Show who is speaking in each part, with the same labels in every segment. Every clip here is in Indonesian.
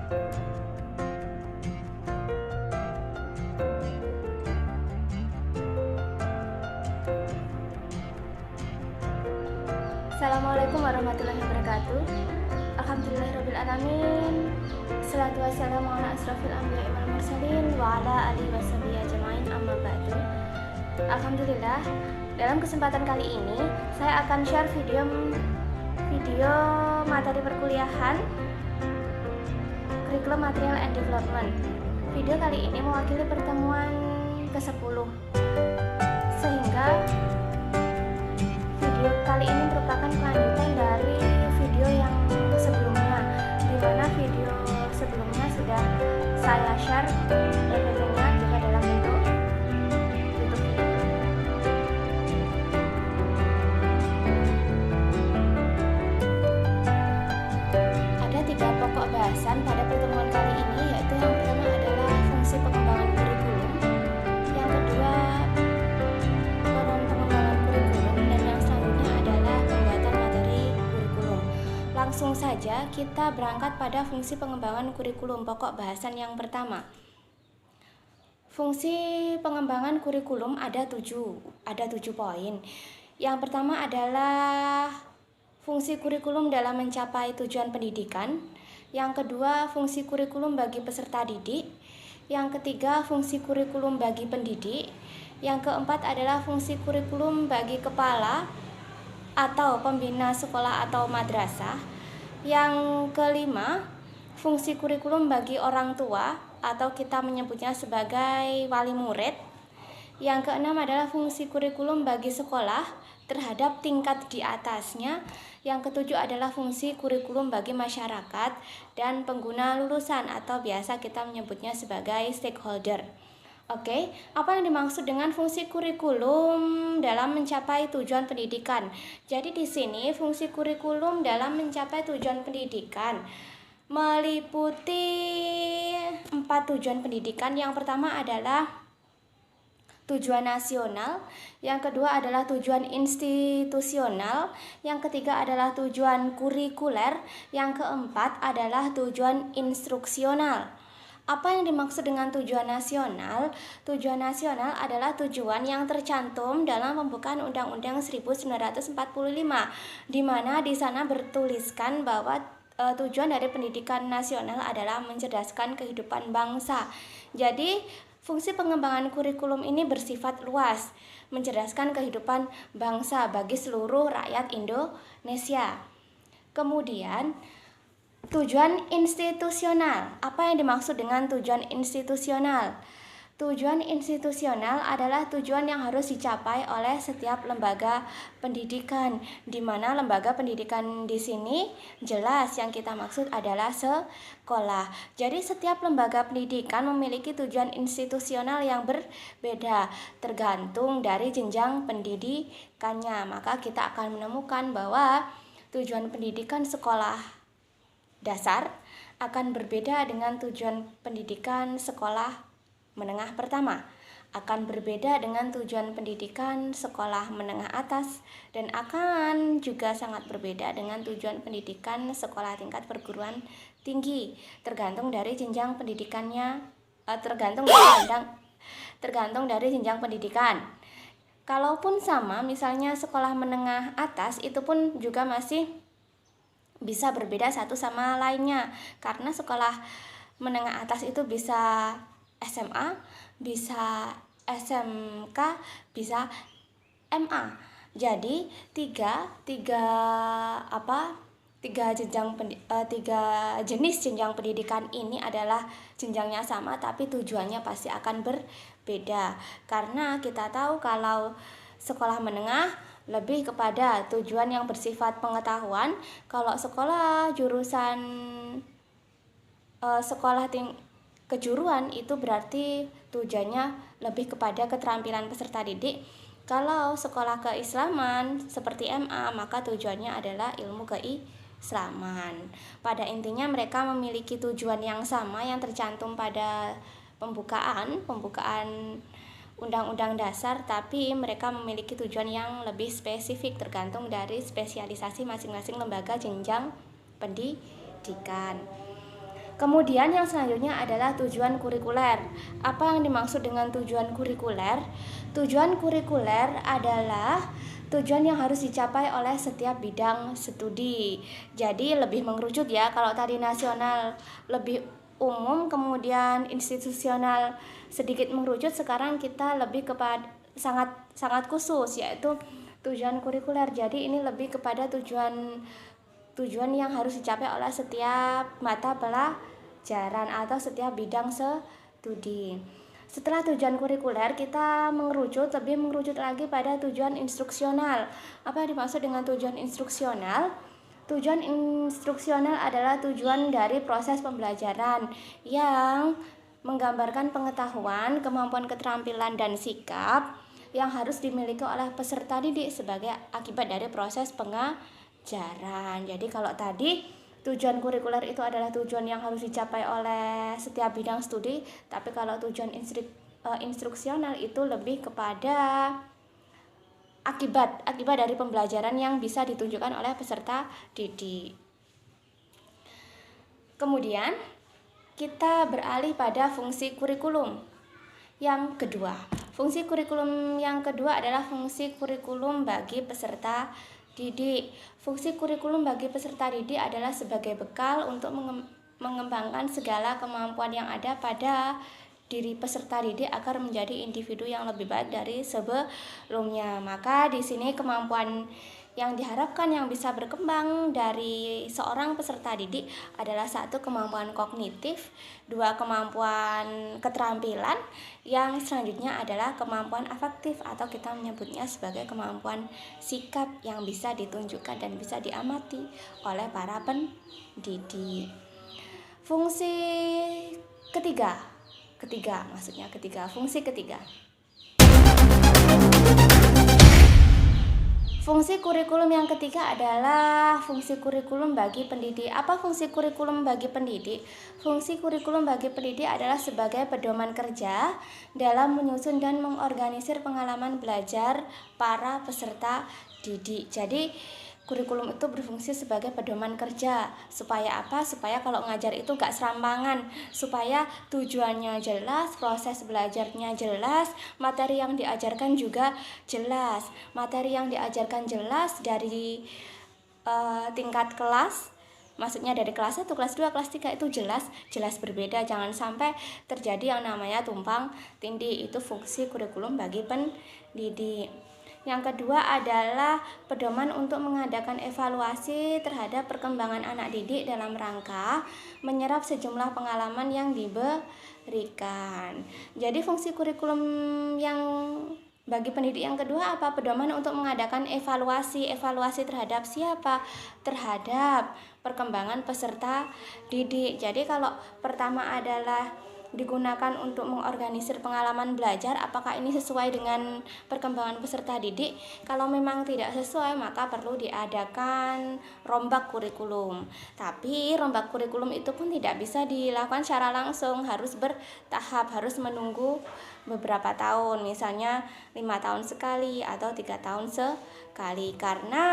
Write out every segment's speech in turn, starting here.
Speaker 1: Assalamualaikum warahmatullahi wabarakatuh. Alhamdulillahirrabbilalamin. Salatu wassalamu ala asrafil anbiya'i wal mursalin wa ala alihi washabihi ajmain, amma ba'du. Alhamdulillah, dalam kesempatan kali ini saya akan share video materi perkuliahan Curriculum Material and Development. Video kali ini mewakili pertemuan ke-10, sehingga video kali ini merupakan kelanjutan dari video yang sebelumnya, di mana video sebelumnya sudah saya share PPT-nya juga dalam bentuk YouTube video. Ada 3 pokok bahasan pada pertemuan kali ini, yaitu yang pertama adalah fungsi pengembangan kurikulum, yang kedua pengembangan kurikulum, dan yang selanjutnya adalah pembuatan materi kurikulum. Langsung saja kita berangkat pada fungsi pengembangan kurikulum, pokok bahasan yang pertama. Fungsi pengembangan kurikulum ada 7 poin. Yang pertama adalah fungsi kurikulum dalam mencapai tujuan pendidikan. Yang kedua, fungsi kurikulum bagi peserta didik. Yang ketiga, fungsi kurikulum bagi pendidik. Yang keempat adalah fungsi kurikulum bagi kepala atau pembina sekolah atau madrasah. Yang kelima, fungsi kurikulum bagi orang tua atau kita menyebutnya sebagai wali murid. Yang keenam adalah fungsi kurikulum bagi sekolah terhadap tingkat di atasnya. Yang ketujuh adalah fungsi kurikulum bagi masyarakat dan pengguna lulusan atau biasa kita menyebutnya sebagai stakeholder. Oke, apa yang dimaksud dengan fungsi kurikulum dalam mencapai tujuan pendidikan? Jadi di sini fungsi kurikulum dalam mencapai tujuan pendidikan meliputi 4 tujuan pendidikan. Yang pertama adalah tujuan nasional, yang kedua adalah tujuan institusional, yang ketiga adalah tujuan kurikuler, yang keempat adalah tujuan instruksional. Apa yang dimaksud dengan tujuan nasional? Tujuan nasional adalah tujuan yang tercantum dalam pembukaan Undang-Undang 1945, di mana di sana bertuliskan bahwa tujuan dari pendidikan nasional adalah mencerdaskan kehidupan bangsa. Jadi fungsi pengembangan kurikulum ini bersifat luas, mencerdaskan kehidupan bangsa bagi seluruh rakyat Indonesia. Kemudian, tujuan institusional. Apa yang dimaksud dengan tujuan institusional? Tujuan institusional adalah tujuan yang harus dicapai oleh setiap lembaga pendidikan, di mana lembaga pendidikan di sini jelas yang kita maksud adalah sekolah. Jadi setiap lembaga pendidikan memiliki tujuan institusional yang berbeda tergantung dari jenjang pendidikannya. Maka kita akan menemukan bahwa tujuan pendidikan sekolah dasar akan berbeda dengan tujuan pendidikan sekolah menengah pertama, akan berbeda dengan tujuan pendidikan sekolah menengah atas, dan akan juga sangat berbeda dengan tujuan pendidikan sekolah tingkat perguruan tinggi, tergantung dari jenjang pendidikannya, tergantung dari jenjang pendidikan. Kalaupun sama, misalnya sekolah menengah atas, itu pun juga masih bisa berbeda satu sama lainnya, karena sekolah menengah atas itu bisa SMA, bisa SMK, bisa MA. Jadi tiga jenis jenjang pendidikan ini adalah jenjangnya sama, tapi tujuannya pasti akan berbeda. Karena kita tahu kalau sekolah menengah lebih kepada tujuan yang bersifat pengetahuan, kalau sekolah jurusan kejuruan itu berarti tujuannya lebih kepada keterampilan peserta didik. Kalau sekolah keislaman seperti MA, maka tujuannya adalah ilmu keislaman. Pada intinya mereka memiliki tujuan yang sama yang tercantum pada pembukaan Undang-Undang Dasar, tapi mereka memiliki tujuan yang lebih spesifik tergantung dari spesialisasi masing-masing lembaga jenjang pendidikan. Kemudian yang selanjutnya adalah tujuan kurikuler. Apa yang dimaksud dengan tujuan kurikuler? Tujuan kurikuler adalah tujuan yang harus dicapai oleh setiap bidang studi. Jadi lebih mengerucut ya. Kalau tadi nasional lebih umum, kemudian institusional sedikit mengerucut, sekarang kita lebih kepada sangat khusus, yaitu tujuan kurikuler. Jadi ini lebih kepada tujuan yang harus dicapai oleh setiap mata pelajaran atau setiap bidang studi. Setelah tujuan kurikuler, kita lebih mengerucut lagi pada tujuan instruksional. Apa yang dimaksud dengan tujuan instruksional? Tujuan instruksional adalah tujuan dari proses pembelajaran yang menggambarkan pengetahuan, kemampuan, keterampilan, dan sikap yang harus dimiliki oleh peserta didik sebagai akibat dari proses pengajaran. Jadi kalau tadi tujuan kurikuler itu adalah tujuan yang harus dicapai oleh setiap bidang studi, tapi kalau tujuan instruksional itu lebih kepada akibat dari pembelajaran yang bisa ditunjukkan oleh peserta didik. Kemudian kita beralih pada fungsi kurikulum yang kedua. Fungsi kurikulum yang kedua adalah fungsi kurikulum bagi peserta didik. Fungsi kurikulum bagi peserta didik adalah sebagai bekal untuk mengembangkan segala kemampuan yang ada pada diri peserta didik agar menjadi individu yang lebih baik dari sebelumnya. Maka di sini kemampuan yang diharapkan yang bisa berkembang dari seorang peserta didik adalah 1, kemampuan kognitif, 2, kemampuan keterampilan, yang selanjutnya adalah kemampuan afektif atau kita menyebutnya sebagai kemampuan sikap yang bisa ditunjukkan dan bisa diamati oleh para pendidik. Fungsi ketiga, fungsi ketiga. Fungsi kurikulum yang ketiga adalah fungsi kurikulum bagi pendidik. Apa fungsi kurikulum bagi pendidik? Fungsi kurikulum bagi pendidik adalah sebagai pedoman kerja dalam menyusun dan mengorganisir pengalaman belajar para peserta didik. Jadi kurikulum itu berfungsi sebagai pedoman kerja. Supaya apa? Supaya kalau ngajar itu gak serampangan, supaya tujuannya jelas, proses belajarnya jelas, materi yang diajarkan juga jelas. Materi yang diajarkan jelas dari tingkat kelas, maksudnya dari kelas 1, kelas 2, kelas 3 itu jelas berbeda. Jangan sampai terjadi yang namanya tumpang tindih. Itu fungsi kurikulum bagi pendidik. Yang kedua adalah pedoman untuk mengadakan evaluasi terhadap perkembangan anak didik dalam rangka menyerap sejumlah pengalaman yang diberikan. Jadi fungsi kurikulum yang bagi pendidik yang kedua apa? Pedoman untuk mengadakan evaluasi terhadap siapa? Terhadap perkembangan peserta didik. Jadi kalau pertama adalah digunakan untuk mengorganisir pengalaman belajar, apakah ini sesuai dengan perkembangan peserta didik? Kalau memang tidak sesuai, maka perlu diadakan rombak kurikulum. Tapi rombak kurikulum itu pun tidak bisa dilakukan secara langsung, harus bertahap, harus menunggu beberapa tahun, misalnya 5 tahun sekali atau 3 tahun sekali, karena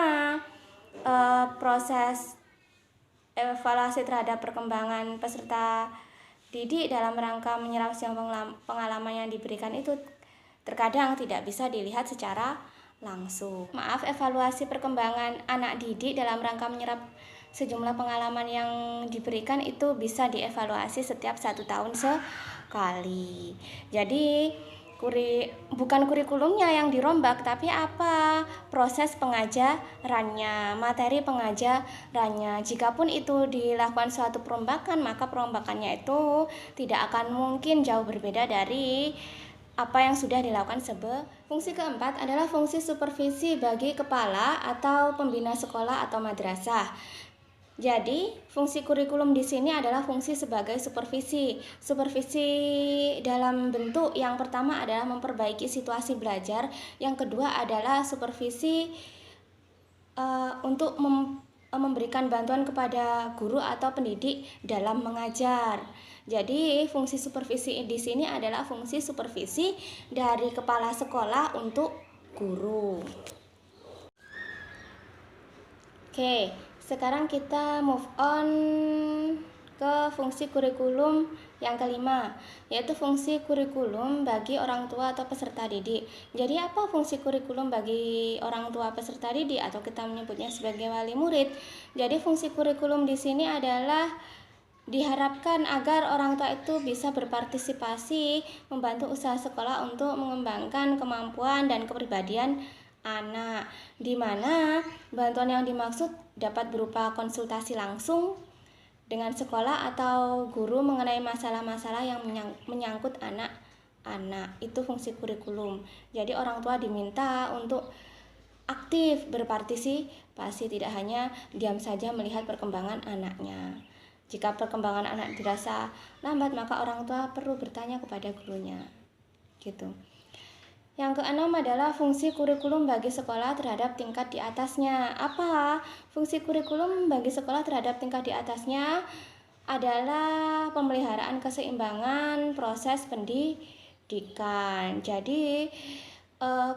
Speaker 1: proses evaluasi terhadap perkembangan peserta didik dalam rangka menyerap pengalaman yang diberikan itu terkadang tidak bisa dilihat secara langsung. Evaluasi perkembangan anak didik dalam rangka menyerap sejumlah pengalaman yang diberikan itu bisa dievaluasi setiap 1 tahun sekali. Jadi bukan kurikulumnya yang dirombak, tapi apa? Proses pengajarannya, materi pengajarannya. Jikapun itu dilakukan suatu perombakan, maka perombakannya itu tidak akan mungkin jauh berbeda dari apa yang sudah dilakukan sebelumnya. Fungsi keempat adalah fungsi supervisi bagi kepala atau pembina sekolah atau madrasah. Jadi, fungsi kurikulum di sini adalah fungsi sebagai supervisi. Supervisi dalam bentuk yang pertama adalah memperbaiki situasi belajar, yang kedua adalah supervisi untuk memberikan bantuan kepada guru atau pendidik dalam mengajar. Jadi, fungsi supervisi di sini adalah fungsi supervisi dari kepala sekolah untuk guru. Oke. Sekarang kita move on ke fungsi kurikulum yang kelima, yaitu fungsi kurikulum bagi orang tua atau peserta didik. Jadi apa fungsi kurikulum bagi orang tua peserta didik atau kita menyebutnya sebagai wali murid? Jadi fungsi kurikulum di sini adalah diharapkan agar orang tua itu bisa berpartisipasi membantu usaha sekolah untuk mengembangkan kemampuan dan kepribadian anak, di mana bantuan yang dimaksud dapat berupa konsultasi langsung dengan sekolah atau guru mengenai masalah-masalah yang menyangkut anak-anak. Itu fungsi kurikulum. Jadi orang tua diminta untuk aktif berpartisipasi, tidak hanya diam saja melihat perkembangan anaknya. Jika perkembangan anak dirasa lambat, maka orang tua perlu bertanya kepada gurunya. Gitu. Yang keenam adalah fungsi kurikulum bagi sekolah terhadap tingkat di atasnya. Apa fungsi kurikulum bagi sekolah terhadap tingkat di atasnya? Adalah pemeliharaan keseimbangan proses pendidikan. Jadi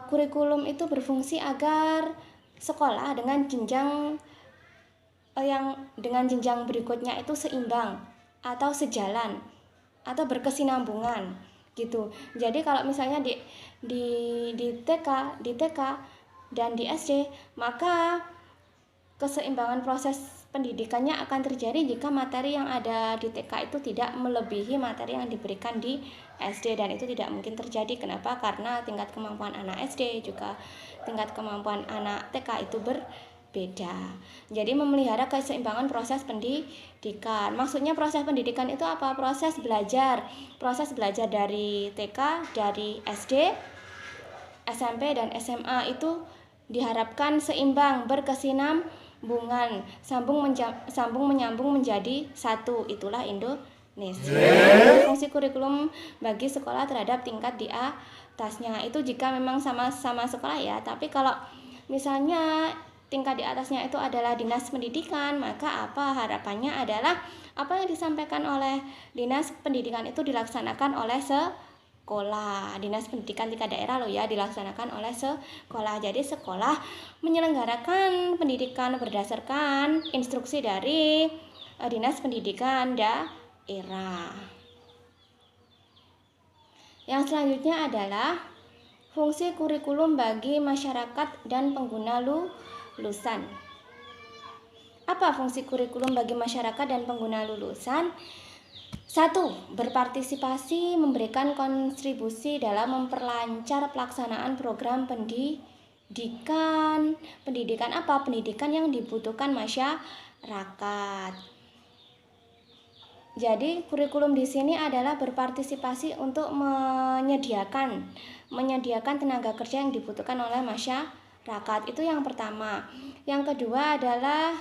Speaker 1: kurikulum itu berfungsi agar sekolah dengan jenjang berikutnya itu seimbang atau sejalan atau berkesinambungan gitu. Jadi kalau misalnya di TK dan di SD, maka keseimbangan proses pendidikannya akan terjadi jika materi yang ada di TK itu tidak melebihi materi yang diberikan di SD, dan itu tidak mungkin terjadi. Kenapa? Karena tingkat kemampuan anak SD juga tingkat kemampuan anak TK itu berbeda. Jadi memelihara keseimbangan proses pendidikan. Maksudnya proses pendidikan itu apa? Proses belajar dari TK, dari SD, SMP dan SMA itu diharapkan seimbang, berkesinambungan, sambung menyambung menjadi satu. Itulah Indonesia. Fungsi kurikulum bagi sekolah terhadap tingkat di atasnya itu jika memang sama-sama sekolah ya. Tapi kalau misalnya tingkat di atasnya itu adalah dinas pendidikan, maka harapannya adalah apa yang disampaikan oleh dinas pendidikan itu dilaksanakan oleh sekolah. Dinas pendidikan tingkat daerah dilaksanakan oleh sekolah. Jadi sekolah menyelenggarakan pendidikan berdasarkan instruksi dari dinas pendidikan daerah. Yang selanjutnya adalah fungsi kurikulum bagi masyarakat dan pengguna lulusan. Apa fungsi kurikulum bagi masyarakat dan pengguna lulusan? 1. Berpartisipasi memberikan kontribusi dalam memperlancar pelaksanaan program pendidikan. Pendidikan apa? Pendidikan yang dibutuhkan masyarakat. Jadi kurikulum di sini adalah berpartisipasi untuk menyediakan tenaga kerja yang dibutuhkan oleh masyarakat. Itu yang pertama. Yang kedua adalah,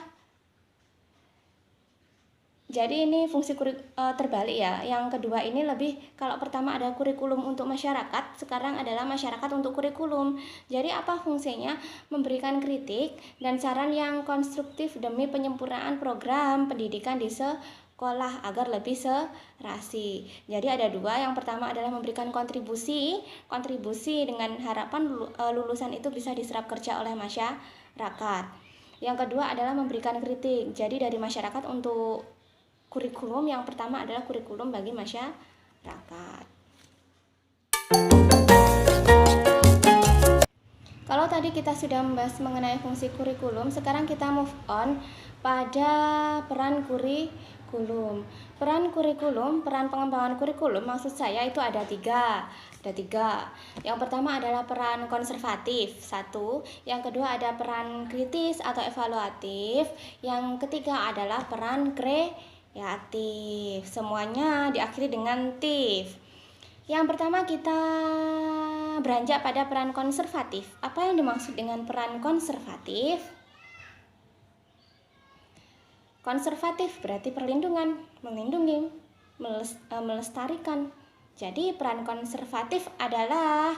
Speaker 1: jadi ini fungsi terbalik ya. Yang kedua ini lebih, kalau pertama ada kurikulum untuk masyarakat, sekarang adalah masyarakat untuk kurikulum. Jadi apa fungsinya? Memberikan kritik dan saran yang konstruktif demi penyempurnaan program pendidikan di sekolah agar lebih serasi. Jadi ada dua. Yang pertama adalah memberikan kontribusi dengan harapan lulusan itu bisa diserap kerja oleh masyarakat. Yang kedua adalah memberikan kritik. Jadi dari masyarakat untuk kurikulum yang pertama adalah kurikulum bagi masyarakat. Kalau tadi kita sudah membahas mengenai fungsi kurikulum, sekarang kita move on pada peran kurikulum. Peran pengembangan kurikulum maksud saya itu ada tiga. Yang pertama adalah peran konservatif, 1. Yang kedua ada peran kritis atau evaluatif. Yang ketiga adalah peran kreatif. Semuanya diakhiri dengan tif. Yang pertama kita beranjak pada peran konservatif. Apa yang dimaksud dengan peran konservatif? Konservatif berarti perlindungan, melindungi, melestarikan. Jadi peran konservatif adalah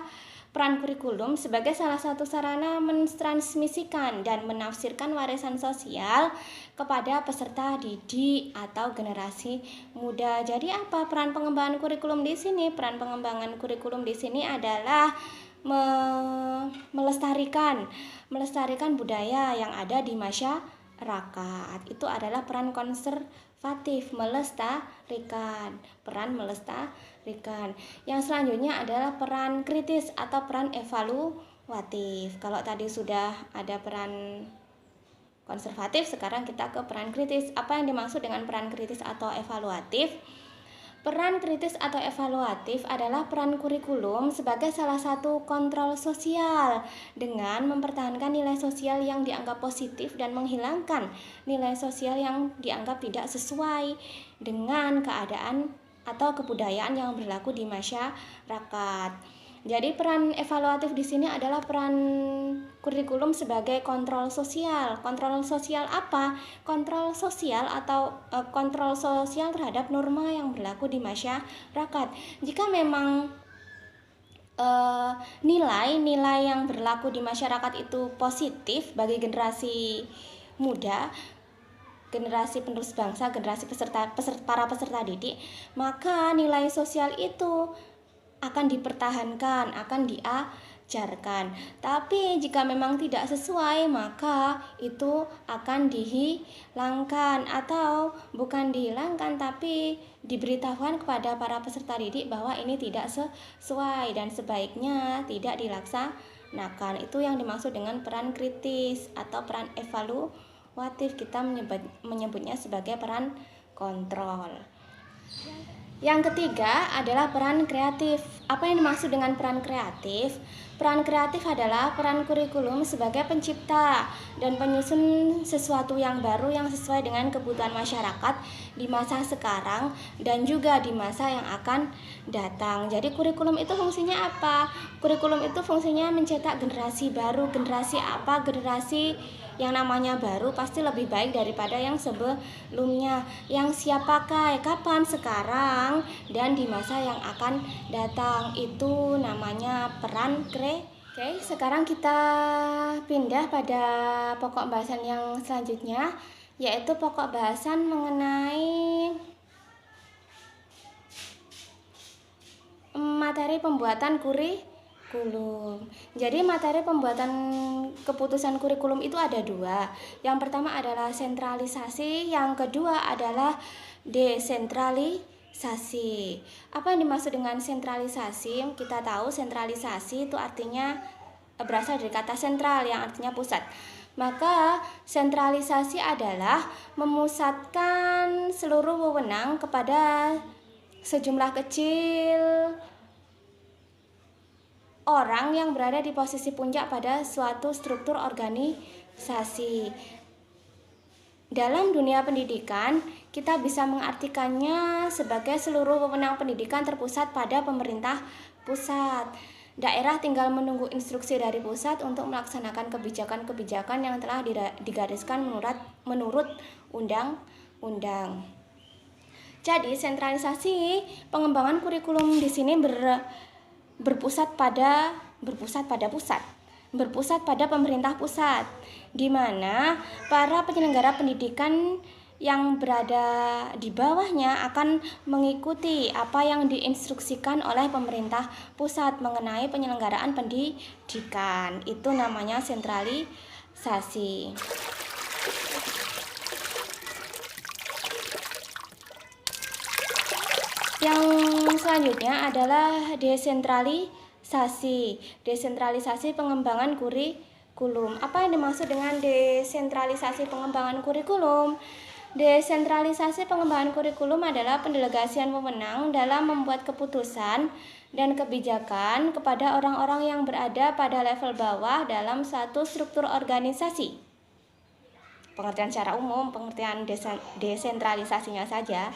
Speaker 1: peran kurikulum sebagai salah satu sarana mentransmisikan dan menafsirkan warisan sosial kepada peserta didik atau generasi muda. Jadi apa peran pengembangan kurikulum di sini? Peran pengembangan kurikulum di sini adalah melestarikan budaya yang ada di masyarakat. rakat. Itu adalah peran konservatif, melestarikan, peran melestarikan. Yang selanjutnya adalah peran kritis atau peran evaluatif. Kalau tadi sudah ada peran konservatif, sekarang kita ke peran kritis. Apa yang dimaksud dengan peran kritis atau evaluatif? Peran kritis atau evaluatif adalah peran kurikulum sebagai salah satu kontrol sosial dengan mempertahankan nilai sosial yang dianggap positif dan menghilangkan nilai sosial yang dianggap tidak sesuai dengan keadaan atau kebudayaan yang berlaku di masyarakat. Jadi peran evaluatif di sini adalah peran kurikulum sebagai kontrol sosial. Kontrol sosial apa? Kontrol sosial atau kontrol sosial terhadap norma yang berlaku di masyarakat. Jika memang nilai-nilai yang berlaku di masyarakat itu positif bagi generasi muda, generasi penerus bangsa, generasi para peserta didik, maka nilai sosial itu akan dipertahankan, akan diajarkan. Tapi jika memang tidak sesuai, maka itu akan dihilangkan, atau bukan dihilangkan tapi diberitahukan kepada para peserta didik bahwa ini tidak sesuai dan sebaiknya tidak dilaksanakan. Itu yang dimaksud dengan peran kritis atau peran evaluatif. Kita menyebutnya sebagai peran kontrol. Yang ketiga adalah peran kreatif. Apa yang dimaksud dengan peran kreatif? Peran kreatif adalah peran kurikulum sebagai pencipta dan penyusun sesuatu yang baru yang sesuai dengan kebutuhan masyarakat di masa sekarang dan juga di masa yang akan datang. Jadi kurikulum itu fungsinya apa? Kurikulum itu fungsinya mencetak generasi baru. Generasi apa? Generasi yang namanya baru pasti lebih baik daripada yang sebelumnya. Yang siap pakai kapan? Sekarang dan di masa yang akan datang. Itu namanya peran kreatif. Oke, sekarang kita pindah pada pokok bahasan yang selanjutnya, yaitu pokok bahasan mengenai materi pembuatan kurikulum. Jadi materi pembuatan keputusan kurikulum itu ada dua. Yang pertama adalah sentralisasi, yang kedua adalah desentralisasi. Apa yang dimaksud dengan sentralisasi? Kita tahu sentralisasi itu artinya berasal dari kata sentral yang artinya pusat. Maka sentralisasi adalah memusatkan seluruh wewenang kepada sejumlah kecil orang yang berada di posisi puncak pada suatu struktur organisasi. Dalam dunia pendidikan, kita bisa mengartikannya sebagai seluruh wewenang pendidikan terpusat pada pemerintah pusat. Daerah tinggal menunggu instruksi dari pusat untuk melaksanakan kebijakan-kebijakan yang telah digariskan menurut undang-undang. Jadi, sentralisasi pengembangan kurikulum di sini berpusat pada pemerintah pusat, di mana para penyelenggara pendidikan yang berada di bawahnya akan mengikuti apa yang diinstruksikan oleh pemerintah pusat mengenai penyelenggaraan pendidikan. Itu namanya sentralisasi. Yang selanjutnya adalah desentralisasi pengembangan kurikulum. Apa yang dimaksud dengan desentralisasi pengembangan kurikulum? Desentralisasi pengembangan kurikulum adalah pendelegasian wewenang dalam membuat keputusan dan kebijakan kepada orang-orang yang berada pada level bawah dalam satu struktur organisasi. Pengertian secara umum, pengertian desentralisasinya saja.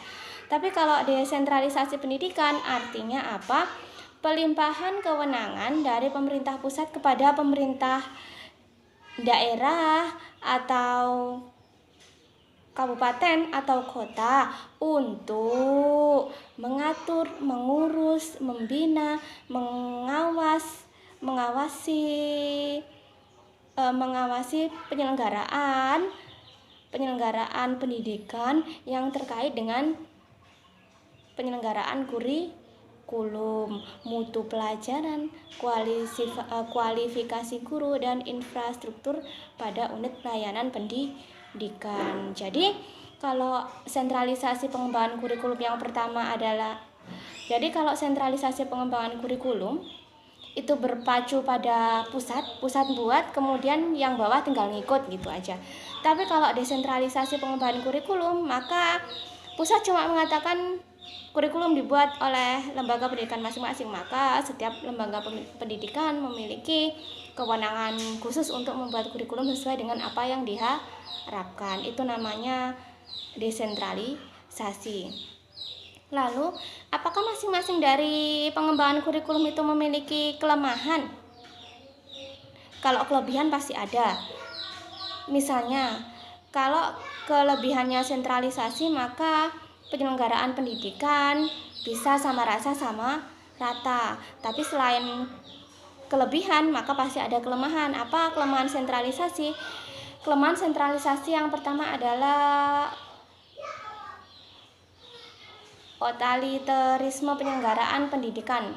Speaker 1: Tapi kalau desentralisasi pendidikan artinya apa? Pelimpahan kewenangan dari pemerintah pusat kepada pemerintah daerah atau kabupaten atau kota untuk mengatur, mengurus, membina, mengawasi penyelenggaraan pendidikan yang terkait dengan penyelenggaraan kurikulum, mutu pelajaran, kualifikasi guru, dan infrastruktur pada unit pelayanan pendidikan. pendidikan. Jadi kalau sentralisasi pengembangan kurikulum yang pertama adalah, jadi kalau sentralisasi pengembangan kurikulum itu berpacu pada pusat buat, kemudian yang bawah tinggal ngikut gitu aja. Tapi kalau desentralisasi pengembangan kurikulum, maka pusat cuma mengatakan kurikulum dibuat oleh lembaga pendidikan masing-masing, maka setiap lembaga pendidikan memiliki kewenangan khusus untuk membuat kurikulum sesuai dengan apa yang diharapkan. Itu namanya desentralisasi. Lalu, apakah masing-masing dari pengembangan kurikulum itu memiliki kelemahan? Kalau kelebihan pasti ada. Misalnya, kalau kelebihannya sentralisasi, maka penyelenggaraan pendidikan bisa sama rata. Tapi selain kelebihan, maka pasti ada kelemahan. Apa kelemahan sentralisasi? Kelemahan sentralisasi yang pertama adalah otoritarisme penyelenggaraan pendidikan.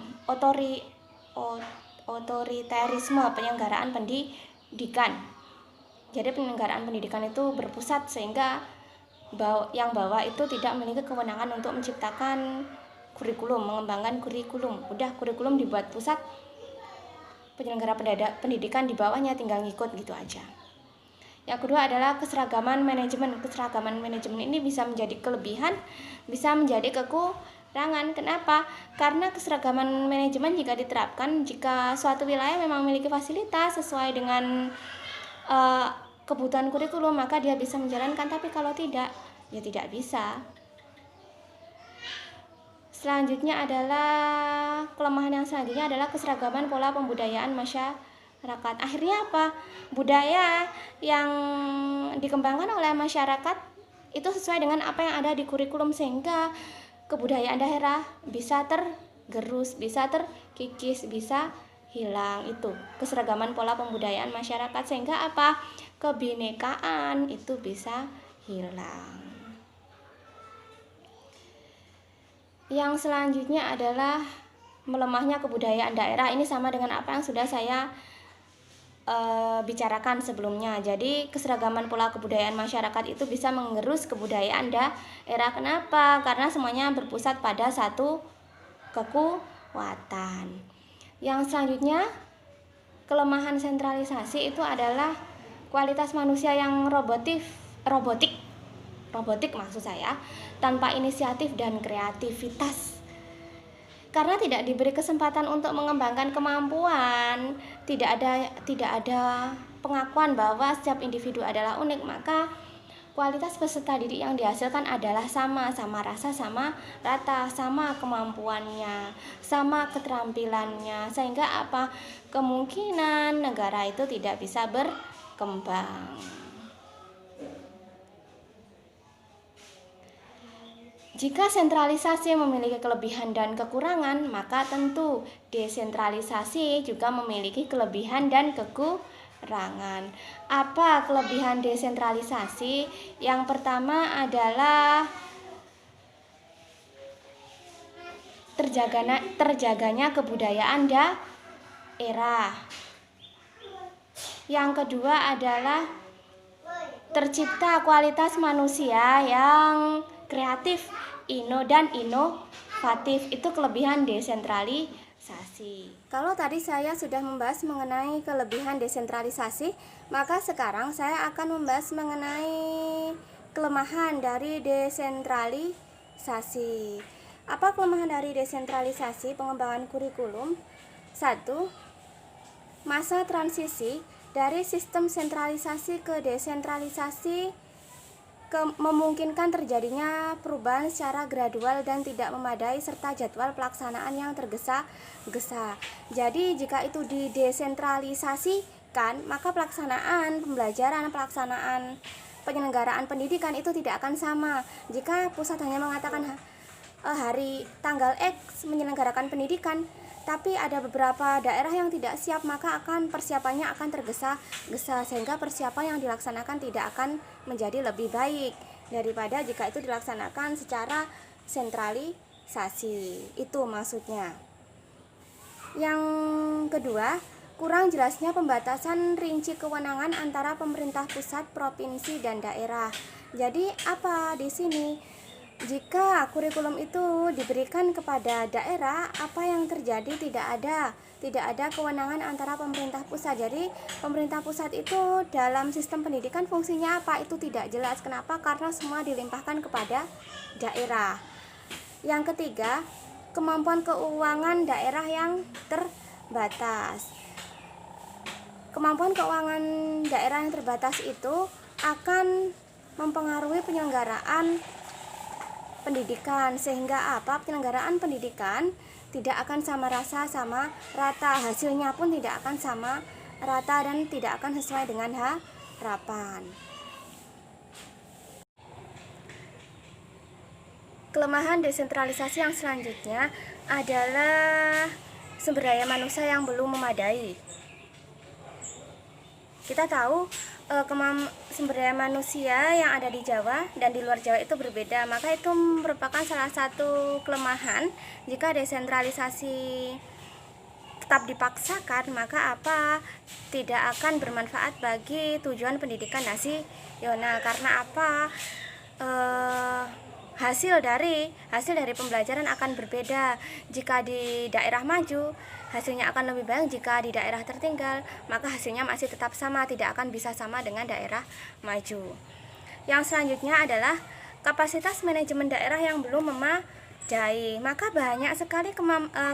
Speaker 1: Otoritarisme penyelenggaraan pendidikan. Jadi penyelenggaraan pendidikan itu berpusat sehingga yang bawah itu tidak memiliki kewenangan untuk menciptakan kurikulum, mengembangkan kurikulum. Udah kurikulum dibuat pusat, penyelenggara pendidikan di bawahnya tinggal ngikut gitu aja. Yang kedua adalah keseragaman manajemen. Keseragaman manajemen ini bisa menjadi kelebihan, bisa menjadi kekurangan. Kenapa? Karena keseragaman manajemen jika diterapkan, jika suatu wilayah memang memiliki fasilitas sesuai dengan kebutuhan kurikulum, maka dia bisa menjalankan. Tapi kalau tidak, ya tidak bisa. Selanjutnya adalah kelemahan yang selanjutnya adalah keseragaman pola pembudayaan masyarakat. Akhirnya apa? Budaya yang dikembangkan oleh masyarakat itu sesuai dengan apa yang ada di kurikulum, sehingga kebudayaan daerah bisa tergerus, bisa terkikis, bisa hilang. Itu keseragaman pola pembudayaan masyarakat, sehingga apa? Kebinekaan itu bisa hilang. Yang selanjutnya adalah melemahnya kebudayaan daerah. Ini sama dengan apa yang sudah saya bicarakan sebelumnya. Jadi keseragaman pola kebudayaan masyarakat itu bisa mengerus kebudayaan daerah. Kenapa? Karena semuanya berpusat pada satu kekuatan. Yang selanjutnya, kelemahan sentralisasi itu adalah kualitas manusia yang robotik maksud saya, tanpa inisiatif dan kreativitas. Karena tidak diberi kesempatan untuk mengembangkan kemampuan, tidak ada pengakuan bahwa setiap individu adalah unik, maka kualitas peserta didik yang dihasilkan adalah sama rasa, sama rata, sama kemampuannya, sama keterampilannya, sehingga apa? Kemungkinan negara itu tidak bisa berkembang. Jika sentralisasi memiliki kelebihan dan kekurangan, maka tentu desentralisasi juga memiliki kelebihan dan kekurangan. Apa kelebihan desentralisasi? Yang pertama adalah terjaganya kebudayaan daerah. Yang kedua adalah tercipta kualitas manusia yang kreatif, inovatif. Itu kelebihan desentralisasi. Kalau tadi saya sudah membahas mengenai kelebihan desentralisasi, maka sekarang saya akan membahas mengenai kelemahan dari desentralisasi. Apa kelemahan dari desentralisasi pengembangan kurikulum? 1. Masa transisi dari sistem sentralisasi ke desentralisasi memungkinkan terjadinya perubahan secara gradual dan tidak memadai serta jadwal pelaksanaan yang tergesa-gesa. Jadi jika itu didesentralisasikan, maka pelaksanaan pembelajaran, pelaksanaan penyelenggaraan pendidikan itu tidak akan sama. Jika pusat hanya mengatakan hari tanggal X menyelenggarakan pendidikan, tapi ada beberapa daerah yang tidak siap, maka persiapannya akan tergesa-gesa, sehingga persiapan yang dilaksanakan tidak akan menjadi lebih baik daripada jika itu dilaksanakan secara sentralisasi. Itu maksudnya. Yang kedua, kurang jelasnya pembatasan rinci kewenangan antara pemerintah pusat, provinsi, dan daerah. Jadi apa di sini? Jika kurikulum itu diberikan kepada daerah, apa yang terjadi? Tidak ada kewenangan antara pemerintah pusat. Jadi pemerintah pusat itu dalam sistem pendidikan fungsinya apa? Itu tidak jelas. Kenapa? Karena semua dilimpahkan kepada daerah. Yang ketiga, kemampuan keuangan daerah yang terbatas. Kemampuan keuangan daerah yang terbatas itu akan mempengaruhi penyelenggaraan pendidikan, sehingga apa? Penyelenggaraan pendidikan tidak akan sama rata, hasilnya pun tidak akan sama rata dan tidak akan sesuai dengan harapan. Kelemahan desentralisasi yang selanjutnya adalah sumber daya manusia yang belum memadai. Kita tahu sumber daya manusia yang ada di Jawa dan di luar Jawa itu berbeda, maka itu merupakan salah satu kelemahan. Jika desentralisasi tetap dipaksakan, maka apa? Tidak akan bermanfaat bagi tujuan pendidikan nasional. Karena apa? Hasil dari pembelajaran akan berbeda. Jika di daerah maju, hasilnya akan lebih baik. Jika di daerah tertinggal, maka hasilnya masih tetap sama, tidak akan bisa sama dengan daerah maju. Yang selanjutnya adalah kapasitas manajemen daerah yang belum memadai. Maka banyak sekali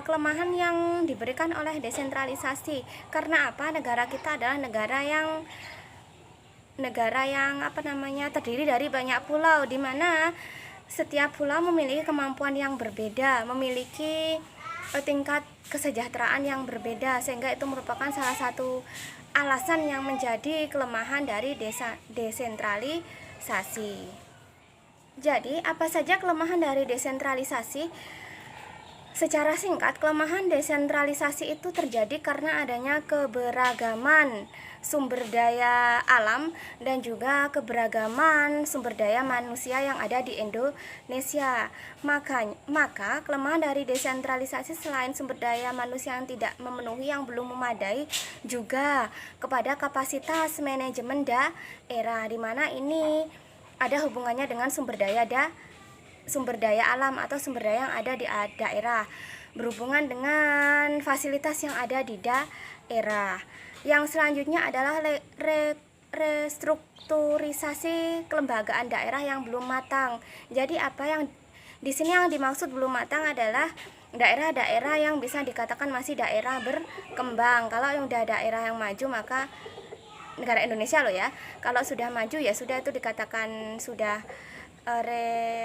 Speaker 1: kelemahan yang diberikan oleh desentralisasi. Karena apa? Negara kita adalah negara yang terdiri dari banyak pulau, di mana setiap pulau memiliki kemampuan yang berbeda, memiliki tingkat kesejahteraan yang berbeda, sehingga itu merupakan salah satu alasan yang menjadi kelemahan dari desentralisasi. Jadi, apa saja kelemahan dari desentralisasi? Secara singkat, kelemahan desentralisasi itu terjadi karena adanya keberagaman sumber daya alam dan juga keberagaman sumber daya manusia yang ada di Indonesia. Maka kelemahan dari desentralisasi selain sumber daya manusia yang tidak memenuhi, yang belum memadai, juga kepada kapasitas manajemen daerah, di mana ini ada hubungannya dengan sumber daya alam atau sumber daya yang ada di daerah, berhubungan dengan fasilitas yang ada di daerah. Yang selanjutnya adalah restrukturisasi kelembagaan daerah yang belum matang. Jadi apa yang di sini yang dimaksud belum matang adalah daerah-daerah yang bisa dikatakan masih daerah berkembang. Kalau yang udah daerah yang maju, maka negara Indonesia loh ya, kalau sudah maju ya sudah, itu dikatakan sudah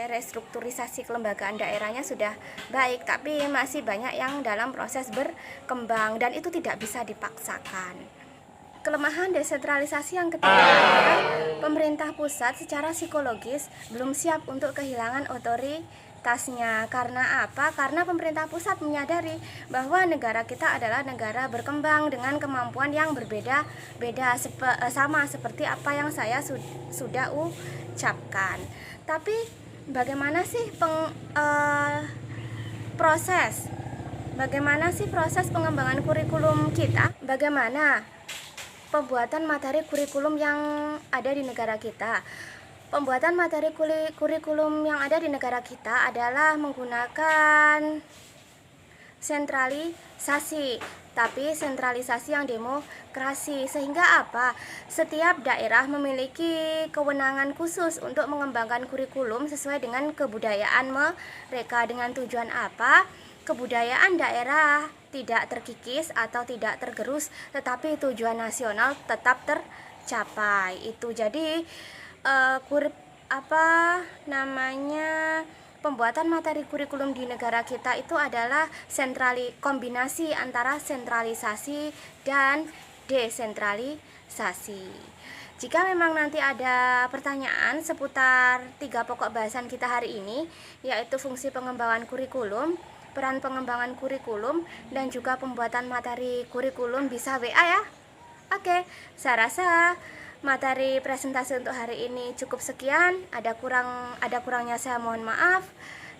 Speaker 1: restrukturisasi kelembagaan daerahnya sudah baik, tapi masih banyak yang dalam proses berkembang dan itu tidak bisa dipaksakan. Kelemahan desentralisasi yang ketiga adalah pemerintah pusat secara psikologis belum siap untuk kehilangan otoritasnya. Karena apa? Karena pemerintah pusat menyadari bahwa negara kita adalah negara berkembang dengan kemampuan yang berbeda-beda, sama seperti apa yang saya sudah ucapkan. Tapi bagaimana sih proses pengembangan kurikulum kita? Bagaimana pembuatan materi kurikulum yang ada di negara kita? Pembuatan materi kurikulum yang ada di negara kita adalah menggunakan sentralisasi, tapi sentralisasi yang demokrasi, sehingga apa? Setiap daerah memiliki kewenangan khusus untuk mengembangkan kurikulum sesuai dengan kebudayaan mereka. Dengan tujuan apa? Kebudayaan daerah tidak terkikis atau tidak tergerus, tetapi tujuan nasional tetap tercapai. Itu jadi pembuatan materi kurikulum di negara kita itu adalah kombinasi antara sentralisasi dan desentralisasi. Jika memang nanti ada pertanyaan seputar 3 pokok bahasan kita hari ini, yaitu fungsi pengembangan kurikulum, peran pengembangan kurikulum, dan juga pembuatan materi kurikulum, bisa WA ya. Oke, saya rasa materi presentasi untuk hari ini cukup sekian. Ada kurangnya saya mohon maaf.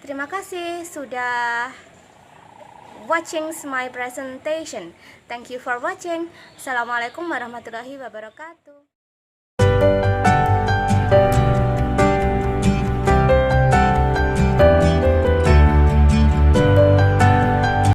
Speaker 1: Terima kasih sudah watching my presentation. Thank you for watching. Assalamualaikum warahmatullahi wabarakatuh.